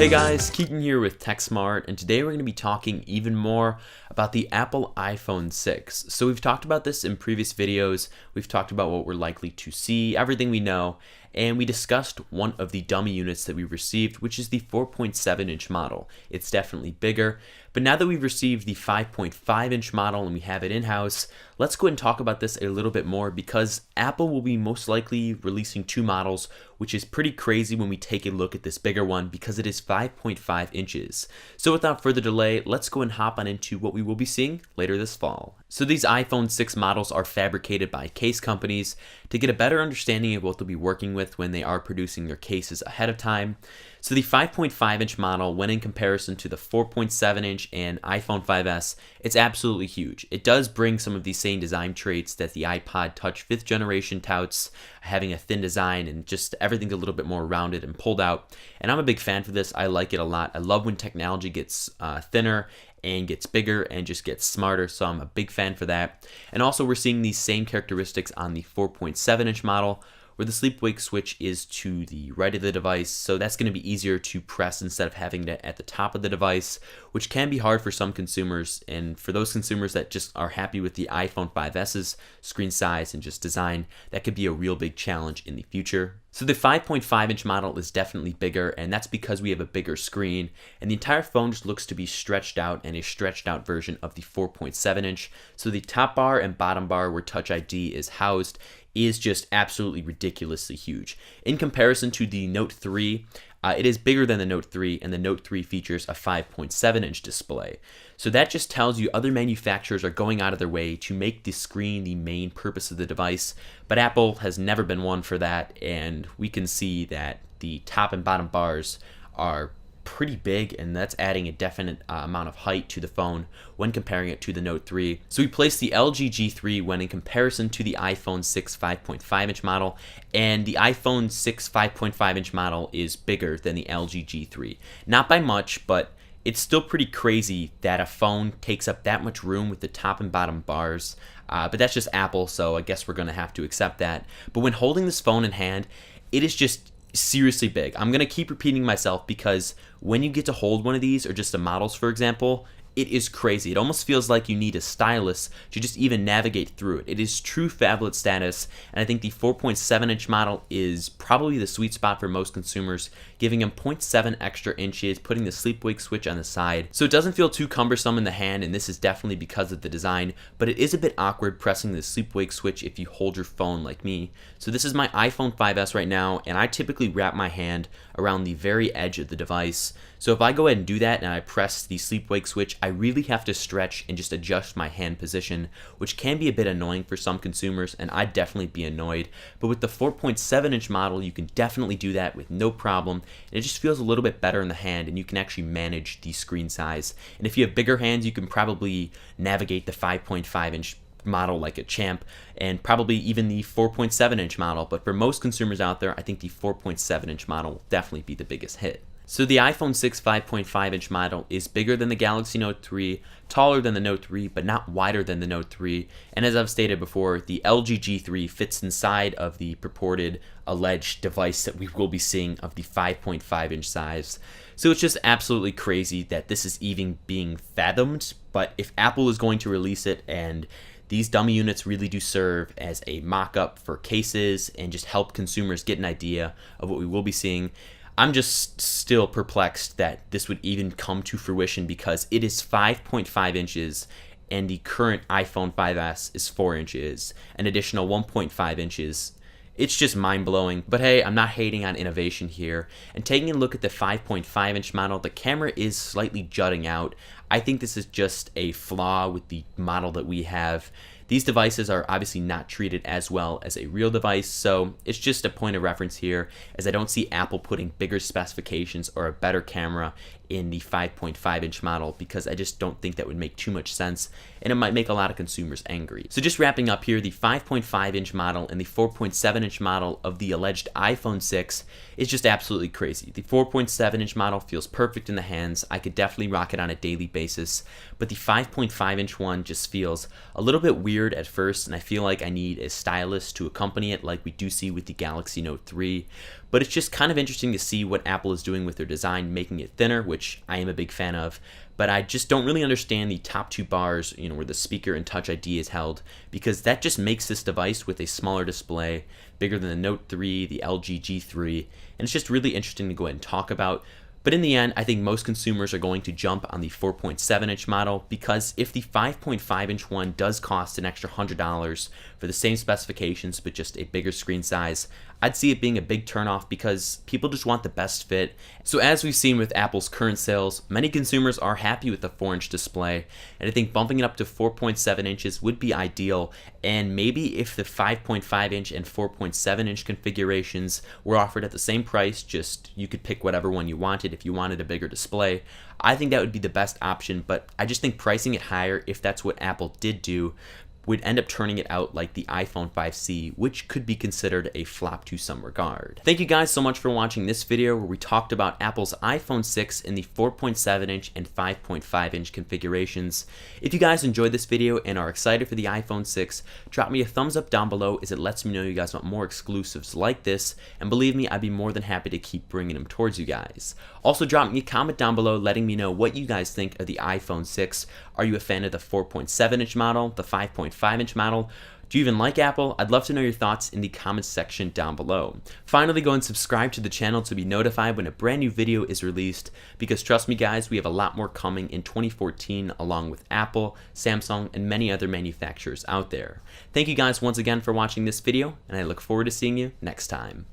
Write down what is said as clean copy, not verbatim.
Hey guys, Keaton here with TechSmart, and today we're going to be talking even more about the Apple iPhone 6. So we've talked about this in previous videos, we've talked about what we're likely to see, everything we know, and we discussed one of the dummy units that we received, which is the 4.7-inch model. It's definitely bigger, but now that we've received the 5.5-inch model and we have it in-house, let's go ahead and talk about this a little bit more because Apple will be most likely releasing two models, which is pretty crazy when we take a look at this bigger one because it is 5.5 inches. So without further delay, let's go and hop on into what we will be seeing later this fall. So these iPhone 6 models are fabricated by case companies to get a better understanding of what they'll be working with when they are producing their cases ahead of time. So the 5.5-inch model, when in comparison to the 4.7-inch and iPhone 5s, it's absolutely huge. It does bring some of the same design traits that the iPod Touch 5th generation touts, having a thin design and just everything's a little bit more rounded and pulled out. And I'm a big fan for this. I like it a lot. I love when technology gets thinner and gets bigger and just gets smarter, so I'm a big fan for that. And also we're seeing these same characteristics on the 4.7-inch model, where the sleep-wake switch is to the right of the device, so that's going to be easier to press instead of having it at the top of the device, which can be hard for some consumers, and for those consumers that just are happy with the iPhone 5s's screen size and just design, that could be a real big challenge in the future. So the 5.5-inch model is definitely bigger, and that's because we have a bigger screen, and the entire phone just looks to be stretched out and a stretched out version of the 4.7-inch. So the top bar and bottom bar where Touch ID is housed is just absolutely ridiculously huge. In comparison to the Note 3, it is bigger than the Note 3, and the Note 3 features a 5.7-inch display. So that just tells you other manufacturers are going out of their way to make the screen the main purpose of the device, but Apple has never been one for that, and we can see that the top and bottom bars are pretty big, and that's adding a definite amount of height to the phone when comparing it to the Note 3. So we place the LG G3 when in comparison to the iPhone 6 5.5-inch model, and the iPhone 6 5.5-inch model is bigger than the LG G3. Not by much, but it's still pretty crazy that a phone takes up that much room with the top and bottom bars, but that's just Apple, so I guess we're going to have to accept that. But when holding this phone in hand, it is just seriously big. I'm going to keep repeating myself because when you get to hold one of these, or just the models for example, it is crazy. It almost feels like you need a stylus to just even navigate through it. It is true phablet status, and I think the 4.7-inch model is probably the sweet spot for most consumers, giving them 0.7 extra inches, putting the sleep-wake switch on the side. So it doesn't feel too cumbersome in the hand, and this is definitely because of the design, but it is a bit awkward pressing the sleep-wake switch if you hold your phone like me. So this is my iPhone 5s right now, and I typically wrap my hand around the very edge of the device. So if I go ahead and do that and I press the sleep-wake switch, I really have to stretch and just adjust my hand position, which can be a bit annoying for some consumers, and I'd definitely be annoyed. But with the 4.7-inch model, you can definitely do that with no problem, and it just feels a little bit better in the hand, and you can actually manage the screen size. And if you have bigger hands, you can probably navigate the 5.5-inch model like a champ, and probably even the 4.7-inch model. But for most consumers out there, I think the 4.7-inch model will definitely be the biggest hit. So the iPhone 6 5.5-inch model is bigger than the Galaxy Note 3, taller than the Note 3, but not wider than the Note 3. And as I've stated before, the LG G3 fits inside of the purported alleged device that we will be seeing of the 5.5-inch size. So it's just absolutely crazy that this is even being fathomed, but if Apple is going to release it, and these dummy units really do serve as a mock-up for cases and just help consumers get an idea of what we will be seeing, I'm just still perplexed that this would even come to fruition because it is 5.5 inches and the current iPhone 5s is 4 inches, an additional 1.5 inches. It's just mind-blowing, but hey, I'm not hating on innovation here. And taking a look at the 5.5-inch model, the camera is slightly jutting out. I think this is just a flaw with the model that we have. These devices are obviously not treated as well as a real device, so it's just a point of reference here, as I don't see Apple putting bigger specifications or a better camera in the 5.5 inch model because I just don't think that would make too much sense and it might make a lot of consumers angry. So just wrapping up here, the 5.5 inch model and the 4.7 inch model of the alleged iPhone 6 is just absolutely crazy. The 4.7 inch model feels perfect in the hands. I could definitely rock it on a daily basis, but the 5.5 inch one just feels a little bit weird at first, and I feel like I need a stylus to accompany it like we do see with the Galaxy Note 3. But it's just kind of interesting to see what Apple is doing with their design, making it thinner, which I am a big fan of. But I just don't really understand the top two bars, where the speaker and Touch ID is held, because that just makes this device with a smaller display, bigger than the Note 3, the LG G3, and it's just really interesting to go ahead and talk about. But in the end, I think most consumers are going to jump on the 4.7 inch model because if the 5.5 inch one does cost an extra $100 for the same specifications but just a bigger screen size, I'd see it being a big turnoff because people just want the best fit. So as we've seen with Apple's current sales, many consumers are happy with the 4-inch display, and I think bumping it up to 4.7 inches would be ideal. And maybe if the 5.5 inch and 4.7 inch configurations were offered at the same price, just you could pick whatever one you wanted if you wanted a bigger display, I think that would be the best option. But I just think pricing it higher, if that's what Apple did do, would end up turning it out like the iPhone 5C, which could be considered a flop to some regard. Thank you guys so much for watching this video where we talked about Apple's iPhone 6 in the 4.7 inch and 5.5 inch configurations. If you guys enjoyed this video and are excited for the iPhone 6, drop me a thumbs up down below as it lets me know you guys want more exclusives like this, and believe me, I'd be more than happy to keep bringing them towards you guys. Also drop me a comment down below letting me know what you guys think of the iPhone 6. Are you a fan of the 4.7 inch model, the 5.5 inch model? Do you even like Apple? I'd love to know your thoughts in the comments section down below. Finally, go and subscribe to the channel to be notified when a brand new video is released, because trust me guys, we have a lot more coming in 2014 along with Apple, Samsung, and many other manufacturers out there. Thank you guys once again for watching this video, and I look forward to seeing you next time.